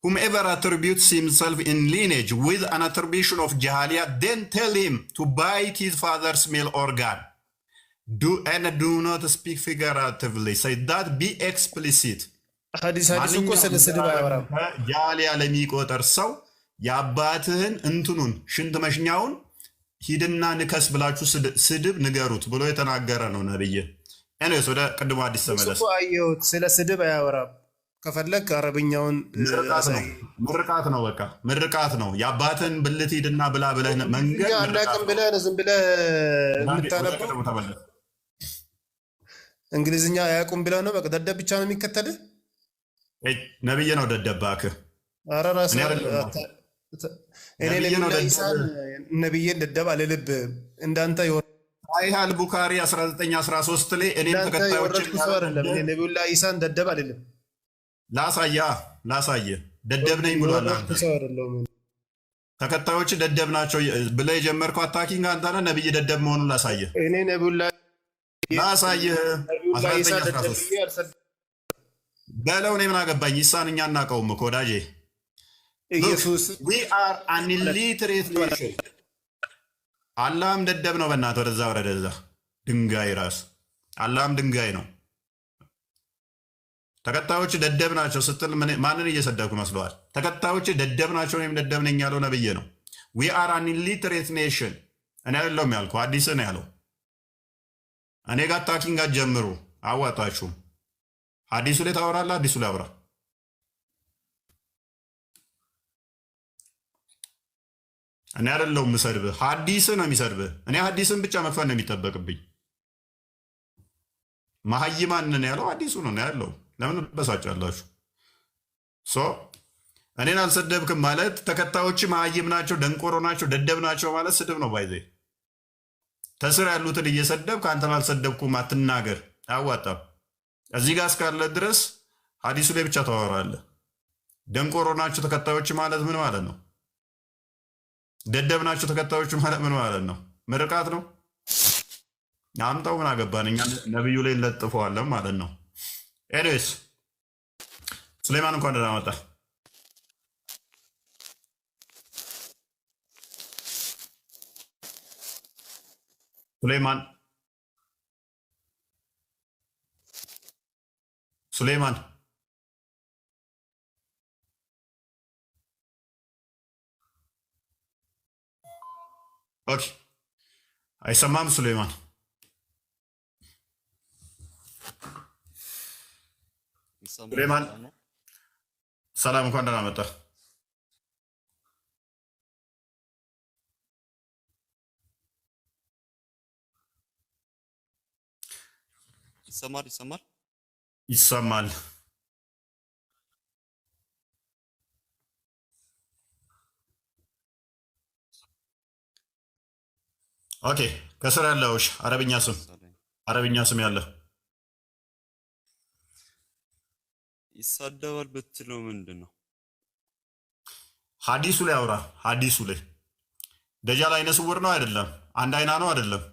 A: Whomever attributes himself in lineage with an attribution of Jahaliya, then tell him to bite his father's male organ. Do not speak figuratively. Say that, be explicit.
B: ሐዲስ እኮ ስለ ስድብ አያወራም።
A: ጃህሊያ ለሚቆጠር ሰው የአባትህን እንትኑን ሽንት መሽኛውን ሂድና ንከስ ብላችሁ ስድብ ንገሩት ብሎ የተናገረ ነው ነብይ። እኔስ ወደ ቅድሞ አዲስ ተመለስ።
B: አየሁት። ስለ ስድብ አያወራም። ከፈለግ አረብኛውን
A: ምርቃት ነው። በቃ ምርቃት ነው። የአባትህን ብልት ሂድና ብላ ብለህ መንገድ
B: አናውቅም ብለህ ዝም ብለህ የምታነበው እንግሊዝኛ አያውቁም ብለህ ነው። በቃ ደደብ ብቻ ነው የሚከተልህ።
A: ነብይ ነው ደደብ እባክህ።
B: ኧረ ራስህ እኔ ነብዬን ደደብ አልልብህም። እንዳንተ
A: ሳሒህ አልቡኻሪ 1913 ላይ እኔም ተከታዮች
B: ነቢዩላህ ኢሳን ደደብ አልልም።
A: ላሳየ ደደብ ነኝ ብሏል። ተከታዮች ደደብ ናቸው ብለህ የጀመርከው አታኪንግ አንተ ነህ። ነብይ ደደብ መሆኑን ላሳየህ።
B: እኔ ነቢዩላህ
A: ላሳየህ 1913 በለው። እኔ ምን አገባኝ? ኢሳን እኛ እናውቀውም እኮ ወዳጄ።
B: ኢየሱስ
A: we are an illiterate nation። አላህም ደደብ ነው። በእናትህ ወደዛ ወረደዛ ድንጋይ ራስ አላህም ድንጋይ ነው። ተከታዮች ደደብ ናቸው ስትል ማንን እየሰደብኩ መስለዋል? ተከታዮች ደደብ ናቸው። እኔም ደደብ ነኝ ያለው ነብይ ነው። we are an illiterate nation። እኔ አይደለሁም ያልኩህ፣ አዲስ ነው ያለው። እኔ ጋር ታኪንግ ጀምሩ፣ አዋጣችሁም። አዲሱ ላይ ታወራለህ፣ አዲሱ ላይ አውራ። እኔ አይደለሁም የምሰድብህ፣ ሐዲስ ነው የሚሰድብህ። እኔ ሐዲስን ብቻ መክፈል ነው የሚጠበቅብኝ። መሀይማንን ያለው አዲሱ ነው ያለው። ለምን በሳጫላችሁ? እኔን አልሰደብክም ማለት ተከታዮች መሀይም ናቸው፣ ደንቆሮ ናቸው፣ ደደብ ናቸው ማለት ስድብ ነው። ባይዘ ተስር ያሉትን እየሰደብክ አንተን አልሰደብኩም አትናገር፣ አያዋጣም። እዚህ ጋር እስካለ ድረስ ሐዲሱ ላይ ብቻ ታወራለህ። ደንቆሮ ናቸው ተከታዮች ማለት ምን ማለት ነው? ደደብ ናቸው ተከታዮች ማለት ምን ማለት ነው? ምርቃት ነው። አምጣው፣ ምን አገባን እኛ ነብዩ ላይ እንለጥፈዋለን ማለት ነው። ኤኒዌይስ ሱሌማን እንኳን ደህና መጣ። ሱሌማን ሱሌማን ኦኬ፣ አይሰማም ሱሌማን። ሱሌማን ሰላም፣ እንኳን ደህና መጣ።
E: ይሰማል።
A: ይሰማል። ኦኬ፣ ከስር ያለውሽ አረብኛ ስም ያለ
E: ይሳደባል ብትለው ምንድን ነው?
A: ሀዲሱ ላይ አውራ። ሀዲሱ ላይ ደጃል አይነ ስውር ነው አይደለም? አንድ አይና ነው አይደለም?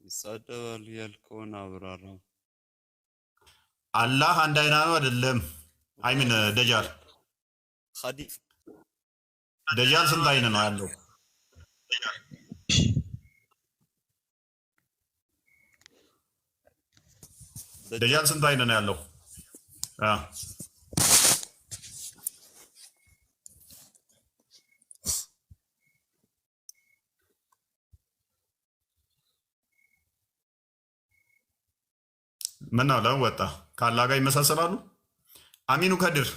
E: ይሳደባል ያልከውን አብራራ።
A: አላህ አንድ አይና ነው አይደለም? አይምን ደጃል
E: ሐዲስ
A: ደጃል ስንት አይን ነው ያለው? ደጃል ስንት አይን ነው ያለው? ምን ነው ለወጣ ከአላህ ጋር ይመሳሰላሉ? አሚኑ ከድር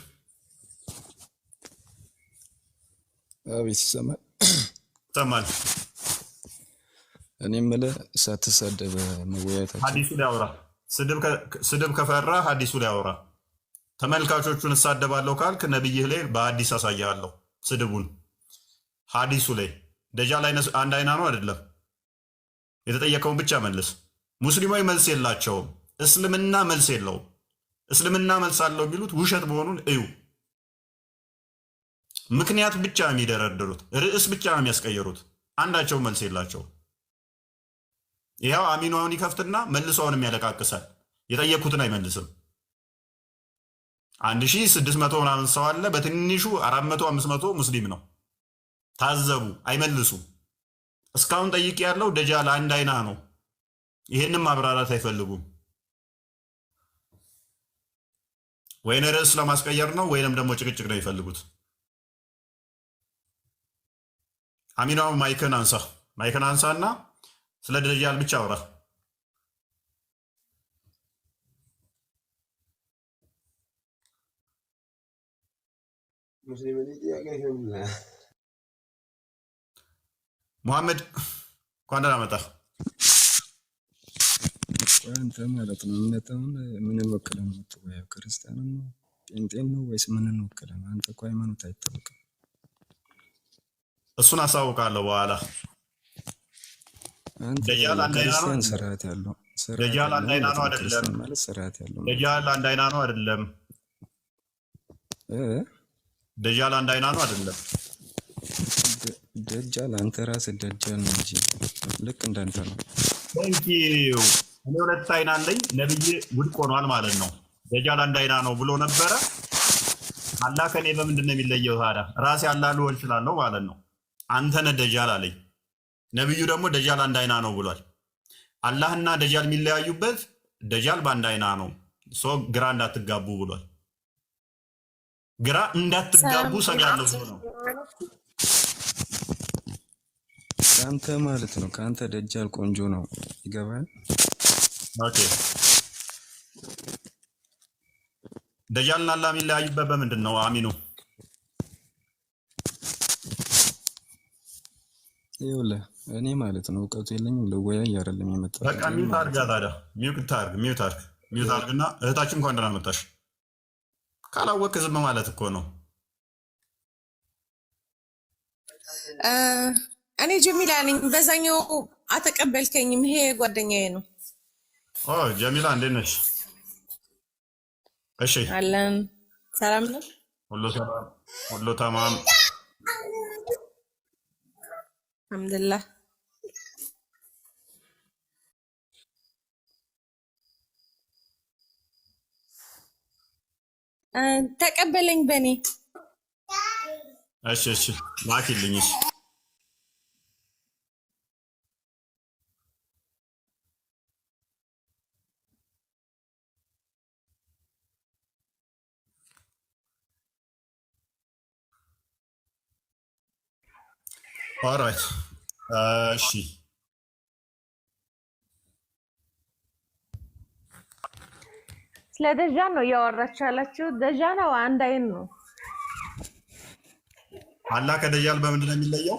F: አቤት ይሰማል።
A: ይሰማል።
F: እኔ የምልህ ሳትሳደብ መወያየታችን
A: ሀዲሱ ላይ አውራ። ስድብ ከፈራ ሀዲሱ ላይ አውራ። ተመልካቾቹን እሳደባለሁ ካልክ ነብይህ ላይ በሀዲስ አሳያለሁ ስድቡን። ሀዲሱ ላይ ደጃል አንድ አይና ነው አይደለም? የተጠየቀውን ብቻ መልስ። ሙስሊሞች መልስ የላቸውም። እስልምና መልስ የለውም። እስልምና መልስ አለው ቢሉት ውሸት መሆኑን እዩ። ምክንያት ብቻ የሚደረድሩት፣ ርዕስ ብቻ የሚያስቀየሩት፣ አንዳቸው መልስ የላቸውም። ይኸው አሚኑ አሁን ይከፍትና መልሶውንም ያለቃቅሳል። የጠየኩትን አይመልስም። 1600 ምናምን ሰው አለ። በትንሹ 400 500 ሙስሊም ነው። ታዘቡ፣ አይመልሱም። እስካሁን ጠይቄ ያለው ደጃል አንድ አይና ነው። ይህንም ማብራራት አይፈልጉም። ወይን ርዕስ ለማስቀየር ነው ወይንም ደግሞ ጭቅጭቅ ነው የሚፈልጉት። አሚናው ማይክን አንሳና ስለ ደጃል ብቻ አውራ። ሙሐመድ እንኳን ደህና መጣህ።
F: አንተ ማለት ነው እምነትህን ምንን ወክለህ ነው የምትወያየው? ክርስቲያንን ነው ጴንጤን ነው ወይስ ምንን ወክለህ ነው? አንተ እኮ ሃይማኖት አይታወቅም።
A: እሱን አሳውቃለሁ በኋላ። ደጃል አንድ አይና ነው አይደለም?
F: ስርዓት ያለው
A: ደጃል አንድ አይና ነው አይደለም?
F: ማለት ስርዓት ያለው
A: ደጃል አንድ አይና ነው አይደለም? ደጃል አንድ አይና ነው አይደለም?
F: ደጃል አንተ ራስህ ደጃል ነው እንጂ ልክ እንዳንተ ነው።
A: ቴንኪው። እኔ ሁለት አይና አለኝ። ነብይ ውድቅ ሆኗል ማለት ነው። ደጃል አንድ አይና ነው ብሎ ነበረ። አላህ ከኔ በምንድን ነው የሚለየው ታዲያ? ራሴ አላህ ልሆን እችላለሁ ማለት ነው። አንተ ነህ ደጃል አለኝ። ነብዩ ደግሞ ደጃል አንድ አይና ነው ብሏል። አላህና ደጃል የሚለያዩበት ደጃል በአንድ አይና ነው። ሶ ግራ እንዳትጋቡ ብሏል። ግራ እንዳትጋቡ ሰጋለሁ ብሎ ነው።
F: ከአንተ ማለት ነው። ከአንተ ደጃል ቆንጆ ነው። ይገባል?
A: ኦኬ። ደጃልና አላህ የሚለያዩበት በምንድን ነው አሚኑ?
F: ይኸውልህ እኔ ማለት ነው እውቀቱ የለኝም። ልወያይ አይደለም የመጣሁት።
A: በቃ ሚውት አድርጋ ታዲያ። ሚውት አድርግና እህታችን እንኳን ደህና መጣሽ። ካላወቅህ ዝም ማለት እኮ ነው።
G: እኔ ጀሚላ ነኝ። በዛኛው አተቀበልከኝም። ይሄ ጓደኛዬ ነው።
A: ኦ ጀሚላ እንዴት ነሽ? እሺ
G: አለን። ሰላም ነው።
A: ሁሉ ሰላም፣ ሁሉ ተማም።
G: አልሐምዱሊላህ። ተቀበለኝ በኔ
A: እሺ እሺ ላኪልኝ እሺ ኦራይት እሺ
G: ስለ ደጃን ነው እያወራችሁ ያላችሁ። ደጃን ነው አንድ አይን ነው።
A: አላህ ከደጃል በምንድን ነው የሚለየው?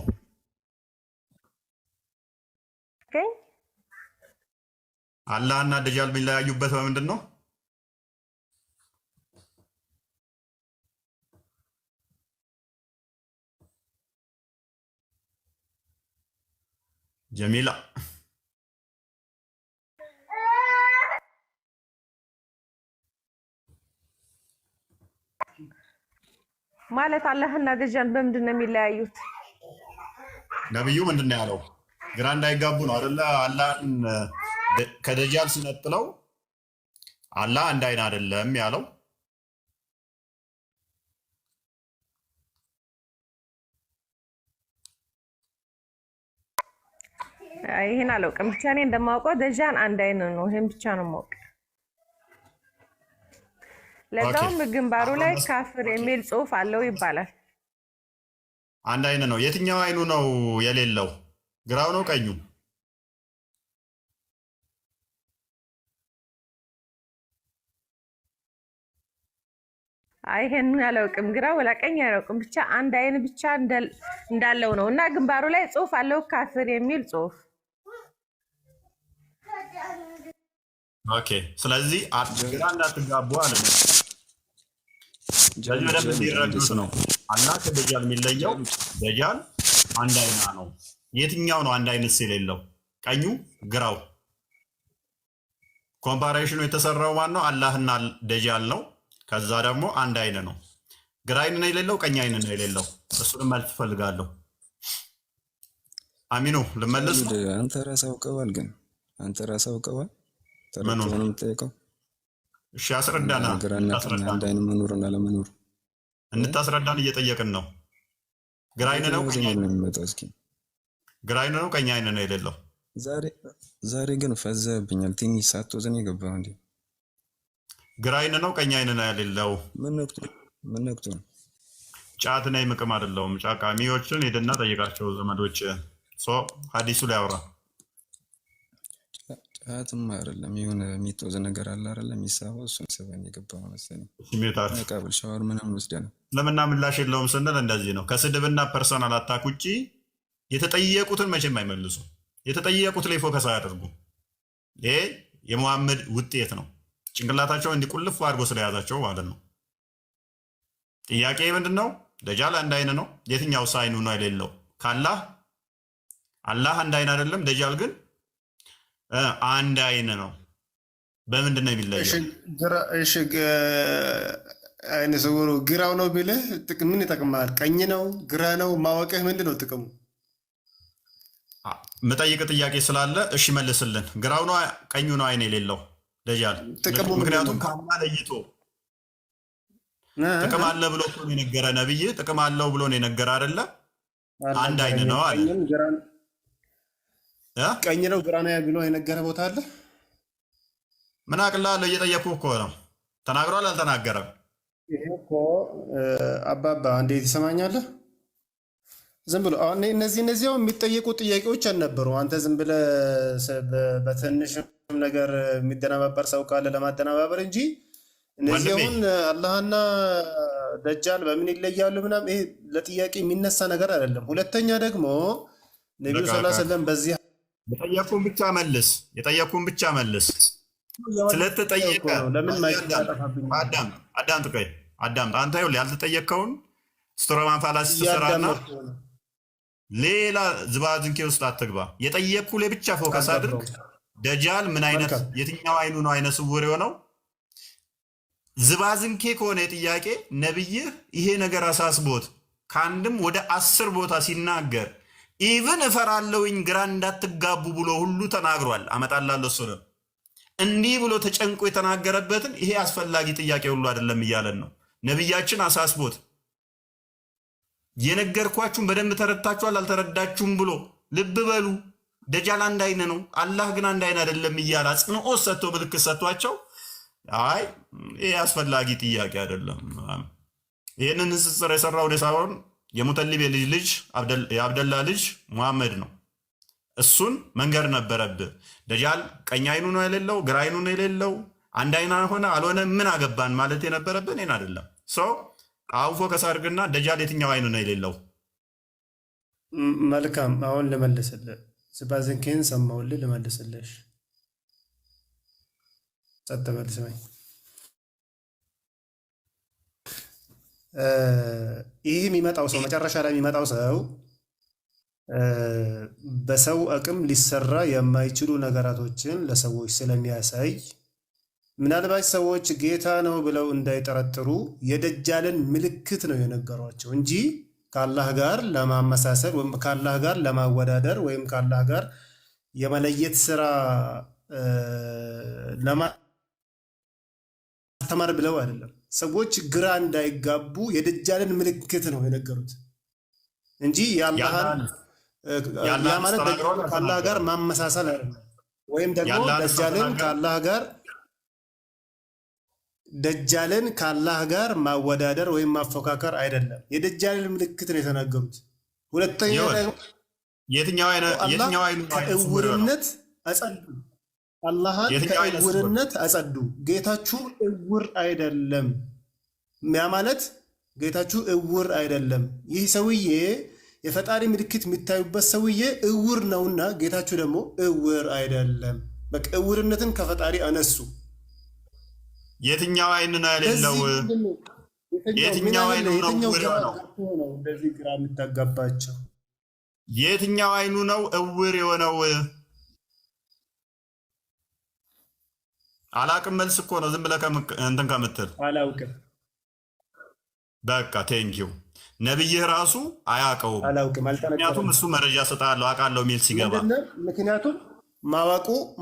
A: አላህ እና ደጃል የሚለያዩበት በምንድን ነው? ጀሚላ
G: ማለት አላህና ደጃን በምንድን ነው የሚለያዩት?
A: ነብዩ ምንድን ነው ያለው? ግራ እንዳይጋቡ ነው አይደለ? አላህን ከደጃል ሲነጥለው አላህ አንድ አይን አይደለም ያለው።
G: ይሄን አላውቅም። ብቻ እኔ እንደማውቀው ደጃን አንድ አይን ነው። ይሄን ብቻ ነው የማውቀው። ለዛውም ግንባሩ ላይ ካፍር የሚል ጽሑፍ አለው ይባላል።
A: አንድ አይን ነው። የትኛው አይኑ ነው የሌለው? ግራው ነው ቀኙ?
G: ይሄን አላውቅም። ግራ ወላ ቀኝ አላውቅም። ብቻ አንድ አይን ብቻ እንዳለው ነው እና ግንባሩ ላይ ጽሑፍ አለው ካፍር የሚል ጽሑፍ።
A: ኦኬ። ስለዚህ ግራ እንዳትጋቡ አለ። በደንብ እንዲረዱት ነው። አላህ ከደጃል የሚለየው ደጃል አንድ አይና ነው። የትኛው ነው አንድ አይነት የሌለው? ቀኙ ግራው? ኮምፓሬሽኑ የተሰራው ማን ነው? አላህና ደጃል ነው። ከዛ ደግሞ አንድ አይን ነው። ግራ አይን ነው የሌለው፣ ቀኝ አይን ነው የሌለው። እሱንም መልስ ፈልጋለሁ። አሚኑ ልመልስ።
F: አንተ ራስህ አውቀዋል፣ ግን አንተ ራስህ አውቀዋል። ተረድተህ የምጠይቀው?
A: እሺ አስረዳና።
F: አንድ አይን መኖርና ለመኖር
A: እንታስረዳን እየጠየቅን ነው። ግራ አይን ነው ቀኝ አይን ነው የሚመጣው? እስኪ ግራ አይን ነው ቀኝ አይን ነው የሌለው?
F: ዛሬ ግን ፈዘህብኛል። ትንሽ ሳትወዘን የገባው እንዴ?
A: ግራ አይን ነው ቀኝ አይን ነው የሌለው?
F: ምን ነክቶ ነው?
A: ጫት ነኝ ምቅም አይደለሁም። ጫቃሚዎችን ሄድና ጠይቃቸው ዘመዶች። ሀዲሱ ላይ አውራ።
F: ጫትም አይደለም የሆነ የሚተወዝ ነገር አለ አይደለም? የሚሳበው እሱን ስበን የገባው መሰለኝ። ቀብል ሻወር ምናምን ወስደን
A: ለምና ምላሽ የለውም ስንል እንደዚህ ነው። ከስድብና ፐርሰናል አታክ ውጭ የተጠየቁትን መቼም አይመልሱ። የተጠየቁት ላይ ፎከስ አያደርጉ። ይሄ የሙሐመድ ውጤት ነው። ጭንቅላታቸው እንዲቁልፍ አድርጎ ስለያዛቸው ማለት ነው። ጥያቄ ምንድን ነው? ደጃል አንድ አይን ነው። የትኛው አይኑ ነው የሌለው? ካላህ አላህ አንድ አይን አይደለም። ደጃል ግን አንድ አይን ነው። በምንድን ነው የሚለየው?
B: እሺ አይነ ስውሩ ግራው ነው ቢልህ ምን ይጠቅማል? ቀኝ ነው ግራ ነው ማወቅህ ምንድን ነው ጥቅሙ?
A: መጠይቅ ጥያቄ ስላለ እሺ መልስልን። ግራው ነው ቀኙ ነው አይን የሌለው ደጃል? ምክንያቱም ከአላህ ለይቶ ጥቅም አለ ብሎ ነው የነገረ ነብይ። ጥቅም አለው ብሎ ነው የነገረ አይደለ? አንድ አይን ነው አለ።
B: ቀኝ ነው ግራ ነው ብሎ የነገረ ቦታ አለ?
A: ምን አቅልላለሁ? እየጠየኩህ እኮ ነው። ተናግሯል አልተናገረም?
B: ይሄ እኮ አባባ እንዴት ትሰማኛለህ? ዝም ብሎ አሁን እነዚህ የሚጠየቁ ጥያቄዎች አልነበሩ። አንተ ዝም ብለህ በትንሽም ነገር የሚደናባበር ሰው ካለ ለማደናባበር እንጂ እነዚህ አሁን አላህና ደጃል በምን ይለያሉ ምናምን ይሄ ለጥያቄ የሚነሳ ነገር አይደለም። ሁለተኛ ደግሞ ነቢዩ ሰለላሁ ዐለይሂ ወሰለም በዚህ
A: የጠየኩህን ብቻ መልስ። ስለተጠየቀ
B: ለምን ማይጣጣፋብኝ?
A: አዳምጥ። አንተ ይኸውልህ ያልተጠየቅከውን ስትሮማን ፋላሲ ትሰራና ሌላ ዝባዝንኬ ውስጥ አትግባ። የጠየቅኩህ ላይ ብቻ ፎከስ አድርግ። ደጃል ምን አይነት የትኛው አይኑ ነው አይነ ስውር የሆነው? ዝባዝንኬ ከሆነ የጥያቄ ነብይህ ይሄ ነገር አሳስቦት ከአንድም ወደ 10 ቦታ ሲናገር ኢቭን እፈራለሁኝ ግራ እንዳትጋቡ ብሎ ሁሉ ተናግሯል። አመጣላለሁ እሱ እንዲህ ብሎ ተጨንቆ የተናገረበትን ይሄ አስፈላጊ ጥያቄ ሁሉ አይደለም እያለን ነው። ነቢያችን አሳስቦት የነገርኳችሁን በደንብ ተረድታችኋል አልተረዳችሁም ብሎ ልብ በሉ ደጃል አንድ አይን ነው፣ አላህ ግን አንድ አይን አይደለም እያለ አጽንኦት ሰጥቶ ምልክት ሰጥቷቸው፣ አይ ይህ አስፈላጊ ጥያቄ አይደለም። ይህንን ንጽጽር የሰራው ሳይሆን የሙተሊብ ልጅ የአብደላ ልጅ ሙሐመድ ነው። እሱን መንገር ነበረብህ። ደጃል ቀኝ አይኑ ነው የሌለው፣ ግራ አይኑ ነው የሌለው፣ አንድ አይና ሆነ አልሆነ ምን አገባን ማለት የነበረብን ይህን አይደለም። ሰው አውፎ ከሳርግና ደጃል የትኛው አይኑ ነው የሌለው?
H: መልካም አሁን ልመልስልህ። ስባዝንኬን ሰማሁልህ፣ ልመልስልሽ። ጸጥ በል ስማኝ። ይህ የሚመጣው ሰው መጨረሻ ላይ የሚመጣው ሰው በሰው አቅም ሊሰራ የማይችሉ ነገራቶችን ለሰዎች ስለሚያሳይ ምናልባት ሰዎች ጌታ ነው ብለው እንዳይጠረጥሩ የደጃልን ምልክት ነው የነገሯቸው እንጂ ከአላህ ጋር ለማመሳሰል ወይም ከአላህ ጋር ለማወዳደር ወይም ከአላህ ጋር የመለየት ስራ ለማስተማር ብለው አይደለም። ሰዎች ግራ እንዳይጋቡ የደጃልን ምልክት ነው የነገሩት እንጂ የአላህን ያ ማለት ከአላህ ጋር ማመሳሰል አይደለም። ወይም ደግሞ ደጃልን ከአላህ ጋር ማወዳደር ወይም ማፎካከር አይደለም። የደጃልን ምልክት ነው የተናገሩት። ሁለተኛ ደግሞ
A: የትኛው አይኑ
H: ከእውርነት አጸዱ፣ አላህን ከእውርነት አጸዱ። ጌታችሁ እውር አይደለም። ያ ማለት ጌታችሁ እውር አይደለም። ይህ ሰውዬ የፈጣሪ ምልክት የሚታዩበት ሰውዬ እውር ነውና ጌታችሁ ደግሞ እውር አይደለም። በቃ እውርነትን ከፈጣሪ አነሱ።
A: የትኛው አይን ነው የሌለው? የትኛው አይኑ ነው እውር የሆነው?
H: እንደዚህ ግራ የምታጋባቸው
A: የትኛው አይኑ ነው እውር የሆነው? አላቅም መልስ እኮ ነው። ዝም ብለህ እንትን ከምትል
H: አላውቅም።
A: በቃ ቴንኪው። ነብይህ ራሱ አያውቀውም። ምክንያቱም እሱ መረጃ ሰጣለሁ አውቃለሁ የሚል ሲገባ፣
H: ምክንያቱም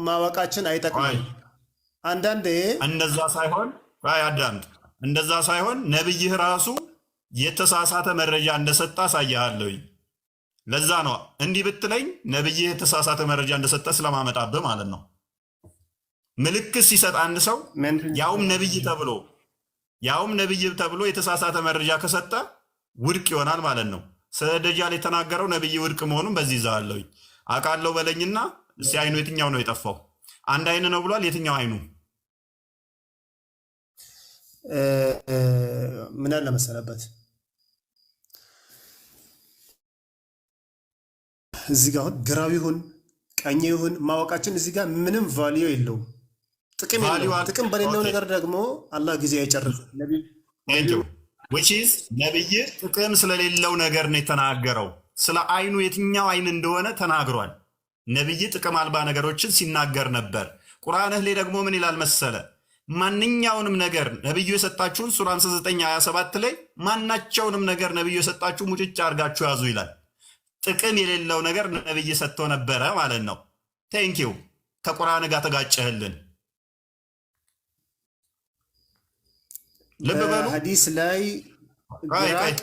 H: ማወቃችን አይጠቅምም። አንዳንዴ
A: እንደዛ ሳይሆን አዳምጥ፣ እንደዛ ሳይሆን ነብይህ ራሱ የተሳሳተ መረጃ እንደሰጠ አሳያለሁ። ለዛ ነው እንዲህ ብትለኝ ነብይህ የተሳሳተ መረጃ እንደሰጠ ስለማመጣብህ ማለት ነው። ምልክት ሲሰጥ አንድ ሰው ያውም ነብይ ተብሎ የተሳሳተ መረጃ ከሰጠ ውድቅ ይሆናል ማለት ነው። ስለ ደጃል የተናገረው ነብይ ውድቅ መሆኑን በዚህ ይዛለሁ። አውቃለሁ በለኝና እስቲ አይኑ የትኛው ነው የጠፋው? አንድ አይን ነው ብሏል። የትኛው አይኑ?
H: ምን አለ መሰለበት እዚህ ጋር ግራው ይሁን ቀኝ ይሁን ማወቃችን እዚህ ጋር ምንም ቫልዩ የለውም፣ ጥቅም የለውም። ጥቅም በሌለው ነገር ደግሞ አላህ ጊዜ አይጨርስም።
A: ነብይ ጥቅም ስለሌለው ነገር ነው የተናገረው። ስለ አይኑ የትኛው አይን እንደሆነ ተናግሯል። ነብይ ጥቅም አልባ ነገሮችን ሲናገር ነበር። ቁርአንህ ላይ ደግሞ ምን ይላል መሰለ? ማንኛውንም ነገር ነብዩ የሰጣችሁን ሱራ 59:27 ላይ ማናቸውንም ነገር ነብዩ የሰጣችሁ ሙጭጭ አድርጋችሁ ያዙ ይላል። ጥቅም የሌለው ነገር ነብይ ሰጥቶ ነበረ ማለት ነው። ቴንኪው። ከቁርአን ጋር ተጋጨህልን። ልብ በሉ
H: ሐዲስ ላይ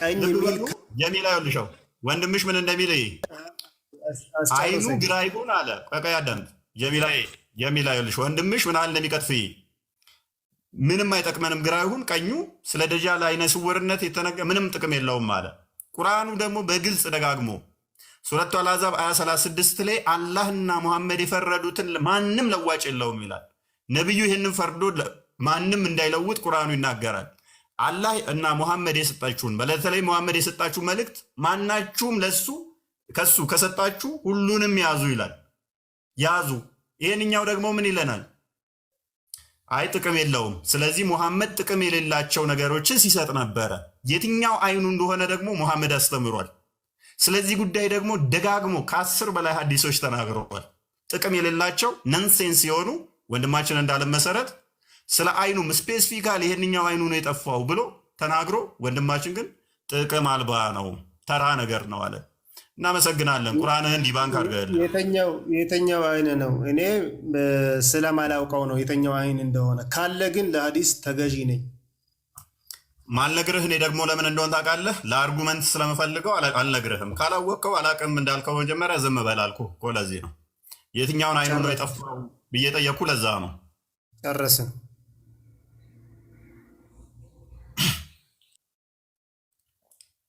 H: ቀኝ የሚል
A: ጀሚላ ይልሻው ወንድምሽ ምን እንደሚል አይኑ ግራ ይሁን አለ። ቆይ አዳምጥ። ጀሚላ ይልሽ ወንድምሽ ምን አለ እንደሚቀጥፍ ምንም አይጠቅመንም፣ ግራ ይሁን ቀኙ። ስለ ደጃል አይነ ስውርነት የተነገ ምንም ጥቅም የለውም አለ። ቁርአኑ ደግሞ በግልጽ ደጋግሞ ሱረቱ አልአሕዛብ 36 ላይ አላህና ሙሐመድ የፈረዱትን ማንም ለዋጭ የለውም ይላል። ነብዩ ይህንን ፈርዶ ማንም እንዳይለውጥ ቁርአኑ ይናገራል። አላህ እና ሙሐመድ የሰጣችሁን በተለይ ሙሐመድ የሰጣችሁ መልእክት ማናችሁም ከሱ ከሰጣችሁ ሁሉንም ያዙ ይላል። ያዙ። ይህንኛው ደግሞ ምን ይለናል? አይ ጥቅም የለውም። ስለዚህ ሙሐመድ ጥቅም የሌላቸው ነገሮችን ሲሰጥ ነበረ። የትኛው አይኑ እንደሆነ ደግሞ ሙሐመድ አስተምሯል። ስለዚህ ጉዳይ ደግሞ ደጋግሞ ከ10 በላይ ሀዲሶች ተናግረዋል። ጥቅም የሌላቸው ነንሴንስ የሆኑ ወንድማችን እንዳለ መሰረት ስለ አይኑም ስፔሲፊካል ይሄንኛው አይኑ ነው የጠፋው ብሎ ተናግሮ፣ ወንድማችን ግን ጥቅም አልባ ነው ተራ ነገር ነው አለ። እናመሰግናለን። ቁርአንህን ዲባንክ አድርገህልን።
H: የተኛው አይን ነው? እኔ ስለማላውቀው ነው የተኛው አይን እንደሆነ። ካለ ግን ለሀዲስ ተገዢ ነኝ።
A: ማልነግርህ እኔ ደግሞ ለምን እንደሆነ ታውቃለህ? ለአርጉመንት ስለምፈልገው አልነግርህም። ካላወቅከው አላቅም እንዳልከው መጀመሪያ ዝም በል አልኩህ እኮ ለዚህ ነው። የትኛውን አይኑ ነው የጠፋው ብዬ ጠየቅኩ። ለዛ ነው።
H: ጨረስን።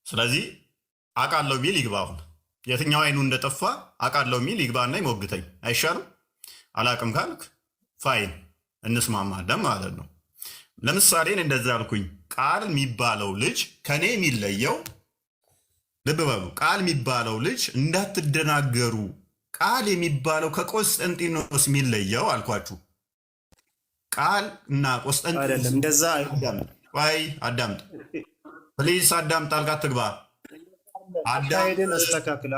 A: ስለዚህ አውቃለሁ ቢል ይግባ። አሁን የትኛው አይኑ እንደጠፋ አውቃለሁ ሚል ይግባና ይሞግተኝ አይሻልም? አላቅም ካልክ ፋይን እንስማማለን ማለት ነው። ለምሳሌ እንደዛ አልኩኝ። ቃል የሚባለው ልጅ ከኔ የሚለየው ልብ በሉ፣ ቃል የሚባለው ልጅ እንዳትደናገሩ፣ ቃል የሚባለው ከቆስጠንጢኖስ የሚለየው አልኳችሁ። ቃል እና ቆስጠንጢኖስ
H: አይደለም። እንደዛ
A: ወይ አዳምጥ ፕሊዝ፣ አዳምጥ፣ ጣልቃ አትግባ።
H: አካሄድን አስተካክል።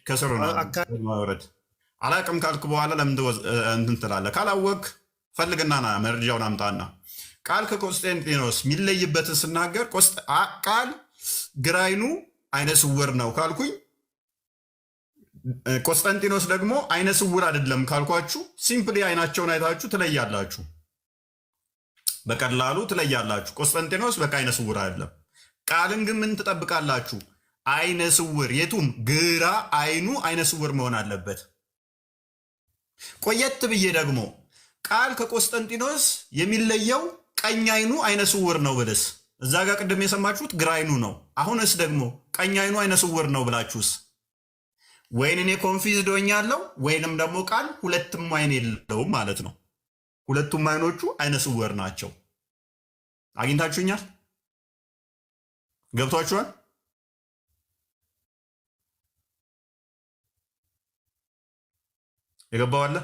A: ከስሩ ማውረድ አላቅም ካልክ በኋላ ለምን እንትን ትላለህ? ካላወቅ ፈልግና ና መረጃውን አምጣና ቃል ከቆስጠንጢኖስ የሚለይበትን ስናገር ቃል ግራይኑ አይነ ስውር ነው ካልኩኝ፣ ቆስጠንጢኖስ ደግሞ አይነ ስውር አይደለም ካልኳችሁ፣ ሲምፕሊ አይናቸውን አይታችሁ ትለያላችሁ። በቀላሉ ትለያላችሁ። ቆስጠንጢኖስ በቃ አይነ ስውር አይደለም። ቃልን ግን ምን ትጠብቃላችሁ? አይነ ስውር፣ የቱም ግራ አይኑ አይነ ስውር መሆን አለበት። ቆየት ብዬ ደግሞ ቃል ከቆስጠንጢኖስ የሚለየው ቀኝ አይኑ አይነ ስውር ነው ብልስ፣ እዛ ጋር ቅድም የሰማችሁት ግራ አይኑ ነው። አሁንስ ደግሞ ቀኝ አይኑ አይነ ስውር ነው ብላችሁስ፣ ወይን እኔ ኮንፊዝድ ሆኛለሁ ወይንም ደግሞ ቃል ሁለቱም አይን የለውም ማለት ነው። ሁለቱም አይኖቹ አይነ ስውር ናቸው። አግኝታችሁኛል? ገብቷችኋል? የገባው አለ?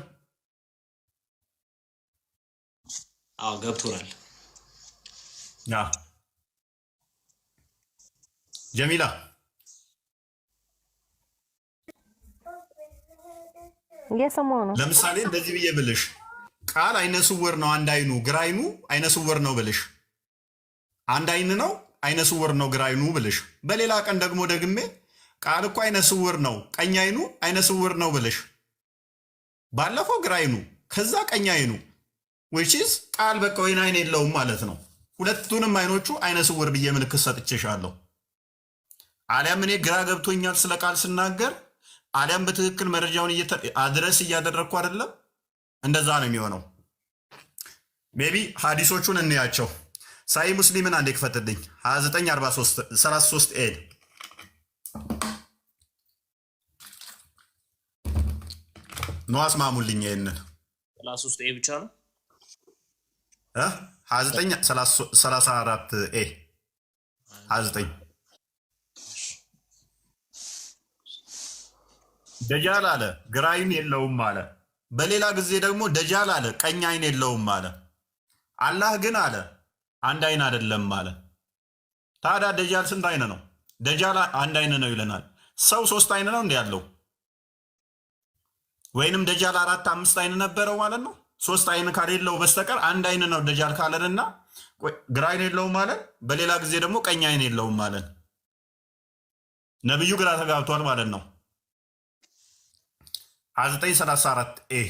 C: አዎ ገብቶናል።
A: ጀሚላ
G: እየሰማሁ ነው።
A: ለምሳሌ እንደዚህ ብዬ ብልሽ ቃል አይነ ስውር ነው አንድ አይኑ፣ ግራ አይኑ አይነ ስውር ነው ብልሽ፣ አንድ አይን ነው አይነ ስውር ነው ግራ አይኑ ብልሽ፣ በሌላ ቀን ደግሞ ደግሜ ቃል እኮ አይነ ስውር ነው ቀኝ አይኑ አይነ ስውር ነው ብልሽ፣ ባለፈው ግራ አይኑ ከዛ ቀኝ አይኑ ዊችስ ቃል በቃ ወይን አይን የለውም ማለት ነው። ሁለቱንም አይኖቹ አይነ ስውር ብዬ ምልክት ሰጥቼሻለሁ። አሊያም እኔ ግራ ገብቶኛል ስለ ቃል ስናገር፣ አሊያም በትክክል መረጃውን አድረስ እያደረግኩ አይደለም። እንደዛ ነው የሚሆነው። ሜቢ ሀዲሶቹን እንያቸው። ሳይ ሙስሊምን አንዴ ክፈትልኝ 2933 ኤ ነው። አስማሙልኝ። ይሄንን
C: 33 ኤ ብቻ ነው
A: 2934 ኤ 29 ደጃል አለ ግራ አይን የለውም አለ። በሌላ ጊዜ ደግሞ ደጃል አለ ቀኝ አይን የለውም አለ። አላህ ግን አለ አንድ አይን አይደለም አለ። ታዲያ ደጃል ስንት አይን ነው? ደጃል አንድ አይን ነው ይለናል። ሰው ሶስት አይን ነው እንዴ ያለው? ወይንም ደጃል 4 5 አይን ነበረው ማለት ነው። ሶስት አይን ካሌለው በስተቀር አንድ አይን ነው ደጃል ካለንና ግራ አይን የለውም ማለት፣ በሌላ ጊዜ ደግሞ ቀኝ አይን የለውም ማለት፣ ነብዩ ግራ ተጋብቷል ማለት ነው። 2934 ኤ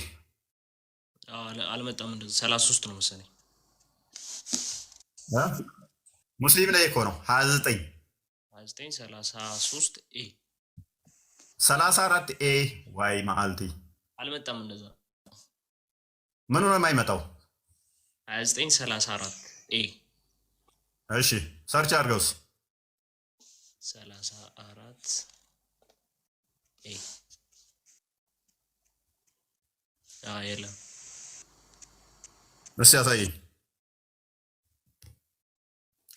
C: አልመጣም። እንደዚህ 33 ነው መሰለኝ።
A: ሙስሊም ላይ እኮ ነው
C: 2933 ኤ
A: 34 ኤ ዋይ ማአልቲ
C: አልመጣም። እንደዛ
A: ምኑ ነው የማይመጣው?
C: 2934 ኤ
A: እሺ ሰርች አድርገውስ
C: 34 ኤ የለም።
A: እስኪ ያሳየኝ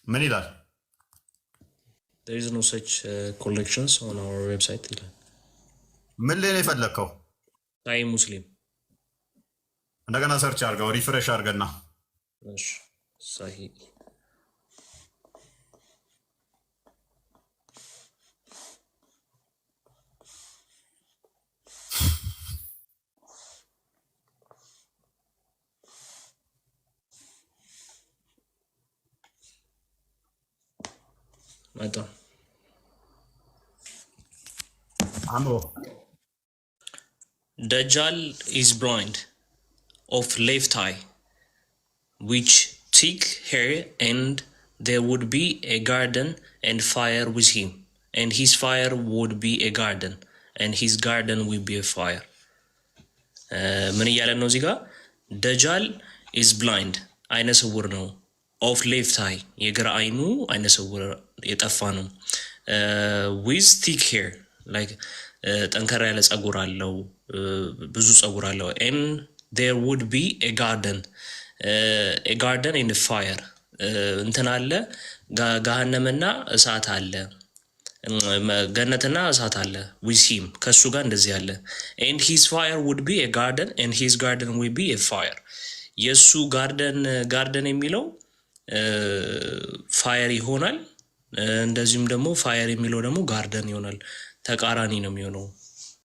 A: ምን ይላል?
C: There is no such collections on our website ይላል።
A: ምን ላይ ነው የፈለግከው?
C: ሳይ ሙስሊም
A: እንደገና ሰርች አድርገው ሪፍሬሽ አድርገና
C: እሺ ሳሂ Adam.
A: Amro.
C: Dajjal is blind of left eye, which thick hair and there would be a garden and fire with him, and his fire would be a garden, and his garden will be a fire. ምን እያለ ነው እዚህ ጋር? ደጃል is blind አይነ ስውር ነው። of left eye የግራ አይኑ አይነ ስውር የጠፋ ነው። with thick hair like ጠንከር ያለ ጸጉር አለው፣ ብዙ ጸጉር አለው። and there would be a garden and a fire እንትን አለ፣ ገሃነምና እሳት አለ፣ ገነትና እሳት አለ። with him ከሱ ጋር እንደዚህ አለ። and his fire would be a garden and his garden will be a fire የሱ ጋርደን የሚለው ፋየር ይሆናል። እንደዚሁም ደግሞ ፋየር የሚለው ደግሞ ጋርደን ይሆናል። ተቃራኒ ነው የሚሆነው።